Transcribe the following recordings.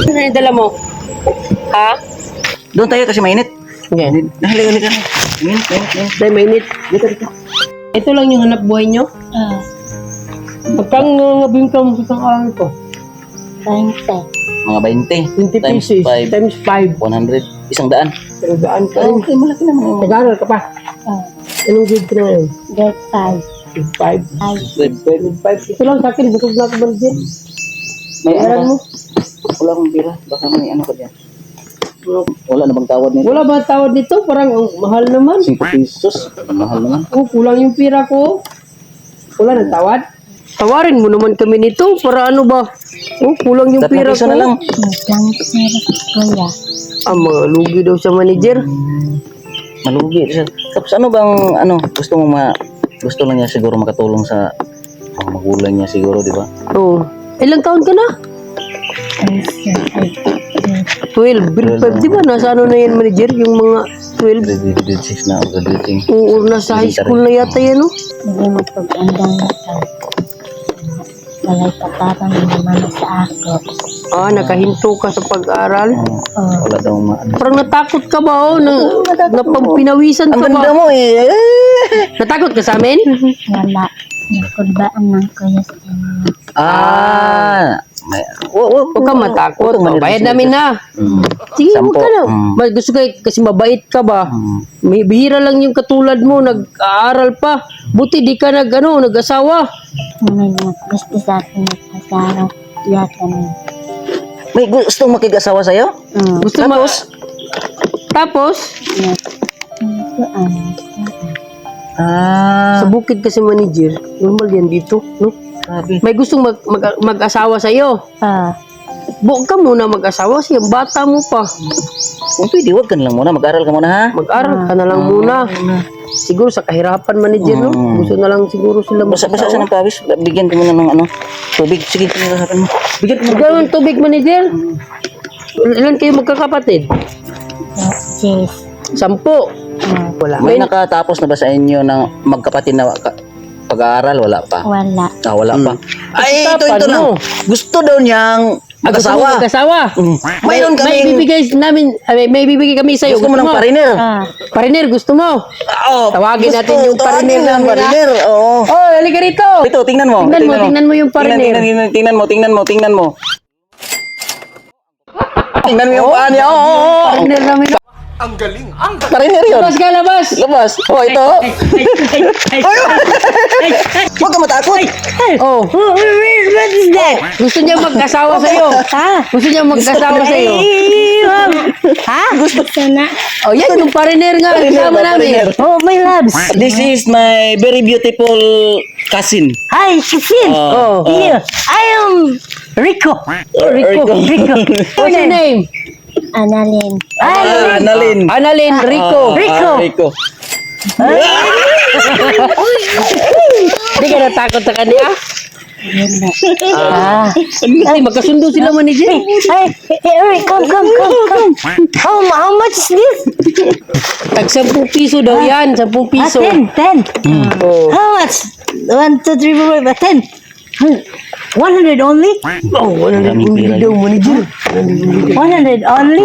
Ano yung dala mo? Ha? Doon tayo kasi mainit. Yan. Halika. Mainit. Dahil mainit. Dito. Ito lang yung hanap buhay nyo? Pagkang nabingka mo sa isang araw ko? 20. Mga 20 20. Times pieces. 5. Times 5. 100. 100. Pero daan ka rin. Okay, malaki naman. Nag-aaral ka pa? Anong grade ka na ngayon? Grade 5. Grade 5. Ito lang sa akin. Busog na ako ba dyan? May Bayaran ano mo? ka? Wala akong pira. Baka may ano ka dyan. Wala na bang tawad nito? Wala ba tawad nito? Parang mahal naman. 5 pesos. Mahal naman. Oh, kulang yung pira ko. Wala nang tawad? Tawarin mo naman kami nito para ano ba? Oh, kulang yung 3 pira piso ko. na lang. Lang sir, kuya. Mga lugi daw sa manager. Malugi siya. Tapos ano bang gusto mo gusto lang niya siguro makatulong sa mga magulang niya siguro, di ba? Oh. Ilang taon ka na? Ay, sir, ay, 12. Grade 5, di ba? Nasa ano na yan, manager? Yung mga 12. Grade 6 na, graduating. Oo, nasa high school na yata yan, no? hindi mo pag-andang ka. Walay katarang naman sa ako. Ah, nakahinto ka sa pag-aaral. Wala daw Parang natakot ka ba, oh? Napagpinawisan Ang ka ganda ba? mo eh. Natakot ka sa amin? Wala. Nakulbaan ng kuya sa inyo. Huwag ka matakot. Bayad namin na. Sige, huwag ka na. Gusto ka kasi mabait ka ba? May bihira lang yung katulad mo, nag-aaral pa. Buti di ka nag-asawa. May gusto sa akin nagkasara. Yata na. May gusto makig-asawa sa'yo? Gusto mo? Tapos? Sa bukid kasi manager, normal yan dito, no? Sabi. May gustong mag-asawa sa'yo. Buwag ka muna mag-asawa, siyang bata mo pa. Kung pwede, huwag ka na lang muna. Mag-aral ka muna, ha? Mag-aral ka na lang muna. Siguro sa kahirapan manager, no? Gusto na lang siguro sila Basa siya mag-asawa. ng pawis. Bigyan ko muna ng tubig. Sige, pinirahapan mo. Bigyan ko Ikaw ang tubig manager. Ilan kayo magkakapatid? Yes. 10. Wala. May nakatapos na ba sa inyo ng magkapatid na pag-aaral? Wala pa. Wala. Wala pa. Ay, ito Tapos na. ano? Gusto daw niyang mag-asawa. Mag-asawa. Mayroon May kami. bibigay kami sa'yo. Gusto mo ng pariner? Pariner, gusto mo? Oo. Tawagin natin yung pariner namin, ha? Pariner, oo. Oh, halika rito. Ito, tingnan mo. Tingnan mo yung pariner. Tingnan mo. Tingnan mo yung paa niya. Oo. Pariner namin. Pariner yun. Labas ka, labas. Labas. Oh, ito. Huwag ka matakot. Oh. What is that? Gusto niya mag-asawa sa'yo. Gusto niya mag-asawa sa'yo. Gusto na. Oh, yan yung pariner nga. Kasama namin. Oh, my loves. This is my very beautiful cousin. Hi, Cecil. Oh. Here, I am Rico. Rico. What's your name? Annalyn. Annalyn. Annalyn Rico. Rico. Hindi ka natakot sa kanya? Kasi magkasundo sila manager. Hey, come. How much is this? Tag 10 piso daw yan. 10 piso. 10. Oh. How much? 1, 2, 3, 4, 5, 10. 100 only? Oh, 100 hindi daw manager. 100 only?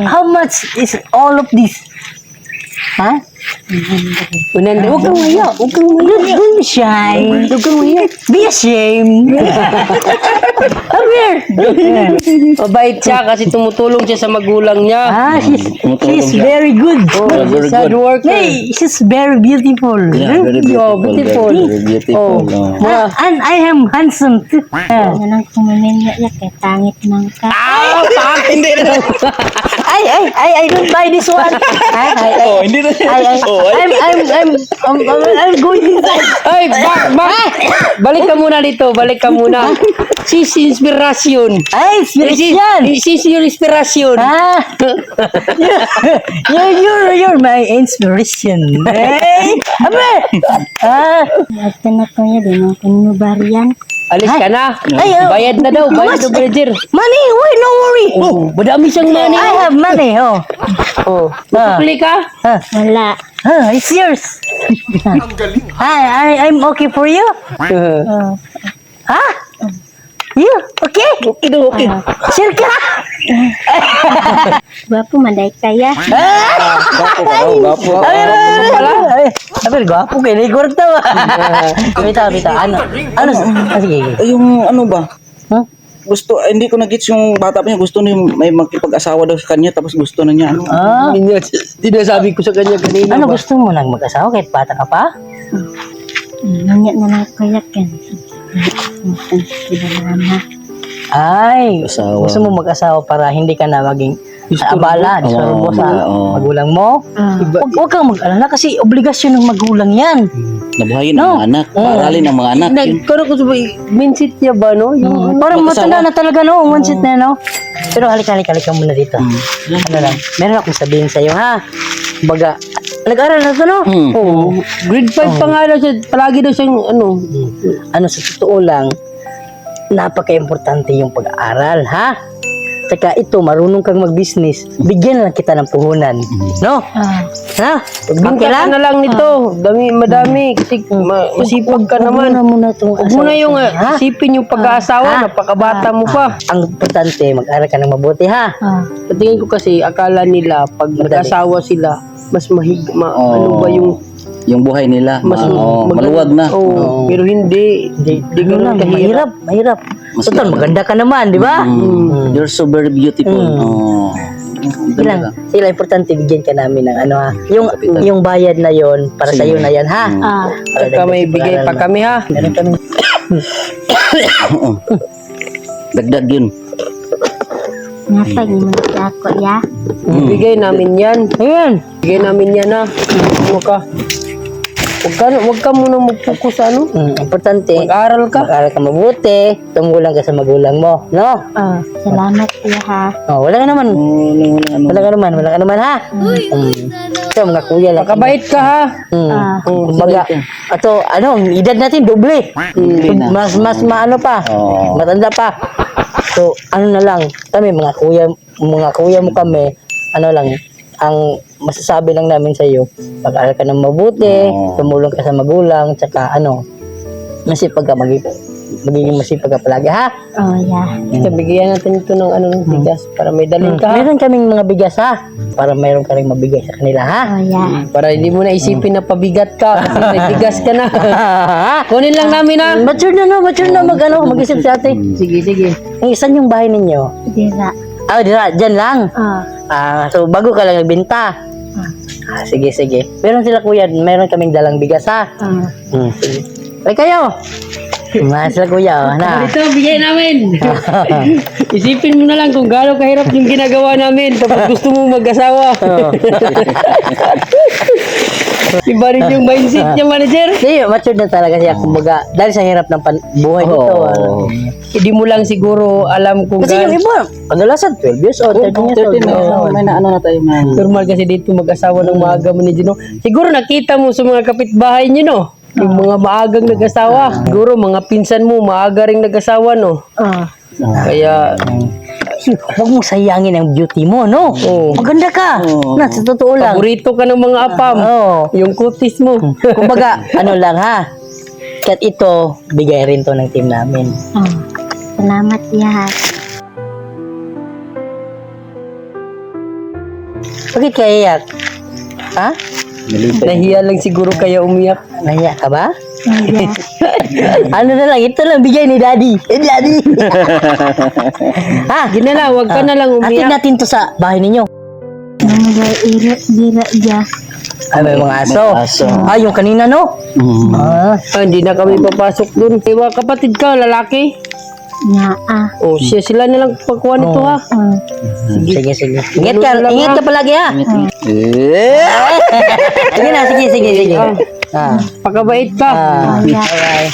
How much is all of this? Huh? 100. Huwag kang maya. Don't be shy. Huwag kang maya. Be ashamed. Come here. Mabait siya kasi tumutulong siya sa magulang niya. She's very good. Very She's hard good. worker. Hey, she's very beautiful. Yeah, very beautiful. beautiful. Very beautiful. And I am handsome too. Nanang kumamin niya kay tangit ng ka. Hindi na. I don't buy this one. Oh, hindi na. I'm going inside. Ay, balik ka muna dito. Balik ka muna. She's inspiration. Ay, inspiration. She's your inspiration. You're my inspiration. Hey, abe. Ito na ko niya din ang kunubarian. Alis ka na. Ay, Bayad na daw. Bayad na manager. Money, wait, no worry. Oh, madami siyang money. I have money, oh. Oh, matukli ka? Wala. It's yours. I'm okay for you. Uh, Huh? Yeah, okay. Okay daw, okay. Sure ka? Gwapo manday kaya. Gapo ka daw, gapo. Sabi, gwapo kayo. Nagurot daw. Bita. Ano? Sige. Yung ano ba? Huh? Gusto, hindi ko na-gets yung bata pa niya. Gusto niya may magkipag-asawa daw sa kanya. Tapos gusto na niya. Ano? Tinasabi ko sa kanya kanina Ano ba? gusto mo nang mag-asawa kahit bata ka pa? Nanya na nagkayak yan. Kinalama. Ay, Asawa. gusto mo mag-asawa para hindi ka na maging abala, disturbo sa oo. magulang mo. Huwag kang mag-alala kasi obligasyon ng magulang yan. Nabuhayin ang mga anak. Paaralin ang mga anak. Yun. Nagkaroon ko sa minsit niya ba, no? Yung Parang mag-asawa. matanda na talaga, no? One-sit na, no? Pero halika muna dito. Ano lang, meron akong sabihin sa'yo, ha? Baga, nag-aral na to, no? Oo. Grade 5 pa nga daw siya. Palagi daw siyang ano. Ano, sa totoo lang, napaka-importante yung pag-aaral, ha? Tsaka ito, marunong kang mag-business, bigyan lang kita ng puhunan. No? Ha? Binta Okay ka lang? na lang nito. Madami. Kasi masipag ka naman. Huwag mo na yung isipin yung pag-aasawa. Napakabata mo pa. Ang importante, mag-aral ka ng mabuti, ha? Sa tingin ko kasi, akala nila, pag nag-asawa sila, mas ano ba Yung buhay nila. Maluwag na. Oo. Pero hindi. Hindi Ano lang, ganun kahirap. mahirap. Mas Total, maganda ka naman, di ba? You're so very beautiful. Oh. Sila, importante bigyan ka namin ng ano, ha? Yung bayad na yon para sa iyo na yan, ha? Para Saka may dagdag bigay sa pa pag-aaral kami, ha? mo. Meron kami. Dagdag yun. Nasa gimana si ako ya. Bigay namin yan. Ayan. Bigay namin yan, ha? Ano ka? Huwag ka muna mag-focus sa ano. Importante, Mag-aral ka. mag-aral ka mabuti, tumulang ka sa magulang mo, no? Salamat ya ha. Oh, wala ka naman. Wala ka naman, ha? Ito, mga kuya lang. Makabait ka, ha? Kumbaga, ato, ano, edad natin, doble. Mas maano pa, matanda pa. So, ano na lang, kami, mga kuya mo kami, ano lang, ang masasabi lang namin sa iyo, pag-aral ka ng mabuti, tumulong ka sa magulang, tsaka ano, masipag ka, magiging masipag ka palagi, ha? Ya. Ito, bigyan natin ito ng ano, ng bigas para may dalhin ka, ha? Meron kaming mga bigas, ha? Para mayroon ka rin mabigay sa kanila, ha? Ya. Para hindi mo na isipin na pabigat ka kasi may bigas ka na. Kunin lang namin, ha? Mature na, mag-isip sa atin. Sige. Ang isan yung bahay ninyo? Dira. Dyan lang. So bago ka lang nagbenta. Sige. Meron sila kuya, meron kaming dalang bigas, ha? Sige. Ay kayo. Sila kuya, na. Ito, bigay namin. Isipin mo na lang kung gaano kahirap yung ginagawa namin tapos gusto mo mag-asawa. Iba rin yung mindset niya, manager. Hindi, mature na talaga siya. Kumbaga, dahil sa hirap ng buhay dito. Hindi mo lang siguro alam kung Kasi yung iba, kadalasan 12 years old, 13 years old. May naano na tayo, man. normal kasi dito mag-asawa ng maaga, manager, no? Siguro nakita mo sa mga kapitbahay niyo, no? Yung mga maagang nag-asawa. Siguro mga pinsan mo, maaga rin nag-asawa, no? Kaya, Huwag mo sayangin ang beauty mo, no? Maganda ka. Na, sa totoo lang. paborito ka ng mga apam. Yung kutis mo. Kumbaga, ano lang, ha? Kat ito, bigay rin to ng team namin. Salamat ya ha. Bakit kaya iyak? Ha? Nahiya lang siguro kaya umiyak. Nahiya ka ba? Ya. Ano na lang, ito lang bigay ni Daddy. Daddy! Ha? Ginala, wag ka na lang Atin umiyak. natin to sa bahay ninyo. Namagay ira dira ya. Ay, may mga aso. Yung kanina, no? Hindi na kami papasok dun. Diba, kapatid ka, lalaki? Ya Sila na lang pagkuha nito, ha? Sige. Ingat ka palagi, ha? Sige na, sige. Pakabait ka. Ya. Bye-bye.